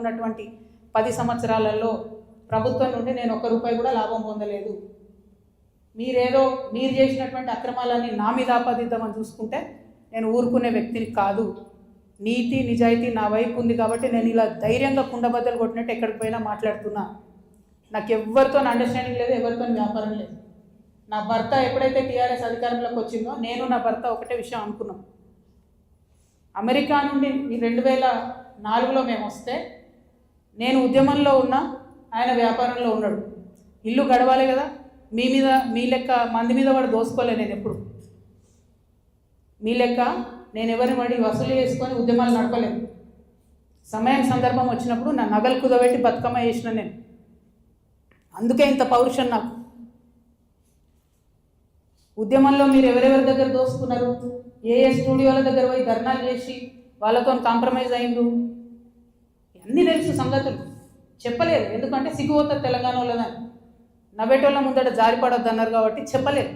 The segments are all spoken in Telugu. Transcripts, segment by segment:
ఉన్నటువంటి 10 సంవత్సరాలలో ప్రభుత్వం నుండి నేను ఒక్క రూపాయి కూడా లాభం పొందలేదు. మీరు చేసినటువంటి అక్రమాలని నా మీద ఆపాదిద్దామని చూసుకుంటే నేను ఊరుకునే వ్యక్తిని కాదు. నీతి నిజాయితీ నా వైపు ఉంది కాబట్టి నేను ఇలా ధైర్యంగా కుండబద్దలు కొట్టినట్టు ఎక్కడికి పోయినా మాట్లాడుతున్నా. నాకు ఎవరితో అండర్స్టాండింగ్ లేదు, ఎవరితో వ్యాపారం లేదు. నా భర్త ఎప్పుడైతే టీఆర్ఎస్ అధికారంలోకి వచ్చిందో నేను నా భర్త ఒకటే విషయం అనుకున్నాం. అమెరికా నుండి 2004లో మేము వస్తే నేను ఉద్యమంలో ఉన్నా, ఆయన వ్యాపారంలో ఉన్నాడు. ఇల్లు గడవాలి కదా, మీ లెక్క మంది మీద వాడు దోసుకోలే. నేను ఎప్పుడు మీ లెక్క నేను ఎవరిని వాడి వసూలు చేసుకొని ఉద్యమాలు నడపలేదు. సమయం సందర్భం వచ్చినప్పుడు నా నగలు కుదబెట్టి బతుకమ్మ చేసిన నేను. అందుకే ఇంత పౌరుషం నాకు. ఉద్యమంలో మీరు ఎవరెవరి దగ్గర దోసుకున్నారు, ఏ స్టూడియోల దగ్గర పోయి ధర్నాలు చేసి వాళ్ళతో కాంప్రమైజ్ అయిండు, అన్నీ తెలుసు సంగతులు. చెప్పలేదు, ఎందుకంటే సిగ్గుపోతుంది తెలంగాణ వాళ్ళని. నవ్వేటోళ్ళ ముందట జారిపడొద్దు అన్నారు కాబట్టి చెప్పలేదు.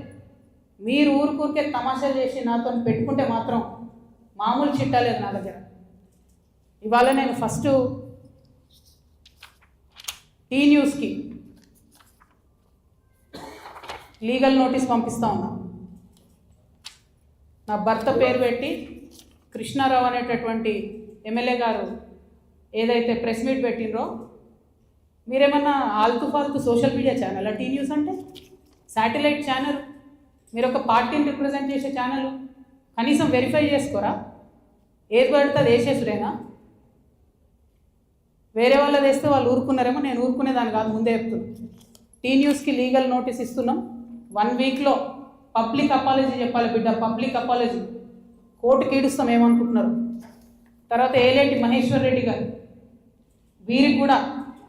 మీరు ఊరికే తమాషాలు చేసి నాతో పెట్టుకుంటే మాత్రం మామూలు చిట్టాలేదు నా దగ్గర. ఇవాళ నేను ఫస్ట్ టీ న్యూస్కి లీగల్ నోటీస్ పంపిస్తా ఉన్నా. నా భర్త పేరు పెట్టి కృష్ణారావు అనేటటువంటి ఎమ్మెల్యే గారు ఏదైతే ప్రెస్ మీట్ పెట్టినరో, మీరేమన్నా ఆల్తు ఫాల్తు social media channel T news అంటే? శాటిలైట్ ఛానల్, మీరు ఒక పార్టీని రిప్రజెంట్ చేసే ఛానల్, కనీసం వెరిఫై చేసుకోరా? ఏది పడితే అది వేసేసుడేనా? వేరే వాళ్ళది వేస్తే వాళ్ళు ఊరుకున్నారేమో, నేను ఊరుకునేదాన్ని కాదు, ముందే చెప్తున్నాను. టీ న్యూస్కి లీగల్ నోటీస్ ఇస్తున్నాం. 1 వీక్లో పబ్లిక్ అపాలజీ చెప్పాలి బిడ్డ, పబ్లిక్ అపాలజీ. కోర్టుకి ఈడుస్తాం ఏమనుకుంటున్నారు. తర్వాత ఏలేటి మహేశ్వర్ రెడ్డి గారు, వీరికి కూడా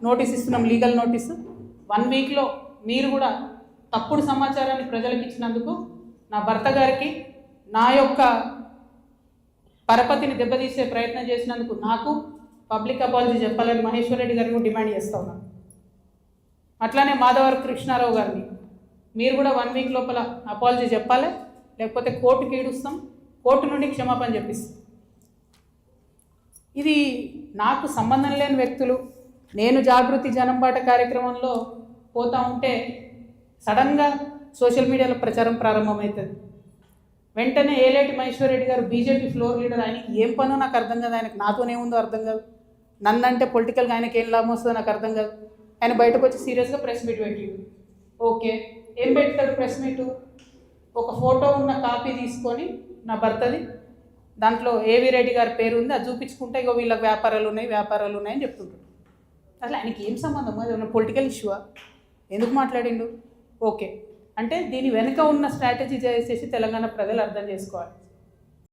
నోటీస్ ఇస్తున్నాం, లీగల్ నోటీసు. 1 వీక్లో మీరు కూడా తప్పుడు సమాచారాన్ని ప్రజలకు ఇచ్చినందుకు, నా భర్త గారికి నా యొక్క పరపతిని దెబ్బతీసే ప్రయత్నం చేసినందుకు నాకు పబ్లిక్ అపాలజీ చెప్పాలని మహేశ్వర్ రెడ్డి గారిని కూడా డిమాండ్ చేస్తూ ఉన్నాను. అట్లానే మాధవర్ కృష్ణారావు గారిని మీరు కూడా 1 వీక్ లోపల అపాలజీ చెప్పాలి, లేకపోతే కోర్టుకి ఈడుస్తాం, కోర్టు నుండి క్షమాపణ చెప్పిస్తాం. ఇది నాకు సంబంధం లేని వ్యక్తులు. నేను జాగృతి జనంబాట కార్యక్రమంలో పోతూ ఉంటే సడన్గా సోషల్ మీడియాలో ప్రచారం ప్రారంభమవుతుంది. వెంటనే ఏలేటి మహేశ్వర్ రెడ్డి గారు బీజేపీ ఫ్లోర్ లీడర్, ఆయనకి ఏం పనో నాకు అర్థం కాదు, ఆయనకు నాతోనేముందో అర్థం కాదు, నన్నంటే పొలిటికల్గా ఆయనకి ఏం లాభం వస్తుందో నాకు అర్థం కాదు. ఆయన బయటకు వచ్చి సీరియస్గా ప్రెస్ మీట్ పెట్టిండు. ఓకే, ఏం పెడతాడు ప్రెస్ మీటు? ఒక ఫోటో ఉన్న కాపీ తీసుకొని నా భర్తది, దాంట్లో ఏవి రెడ్డి గారి పేరు ఉంది, అది చూపించుకుంటే ఇగో వీళ్ళకి వ్యాపారాలు ఉన్నాయని చెప్తుంటాడు. అసలు ఆయనకి ఏం సంబంధం? అది ఉన్న పొలిటికల్ ఇష్యూవా? ఎందుకు మాట్లాడిండు? ఓకే, అంటే దీని వెనుక ఉన్న స్ట్రాటజీ చేసేసి తెలంగాణ ప్రజలు అర్థం చేసుకోవాలి.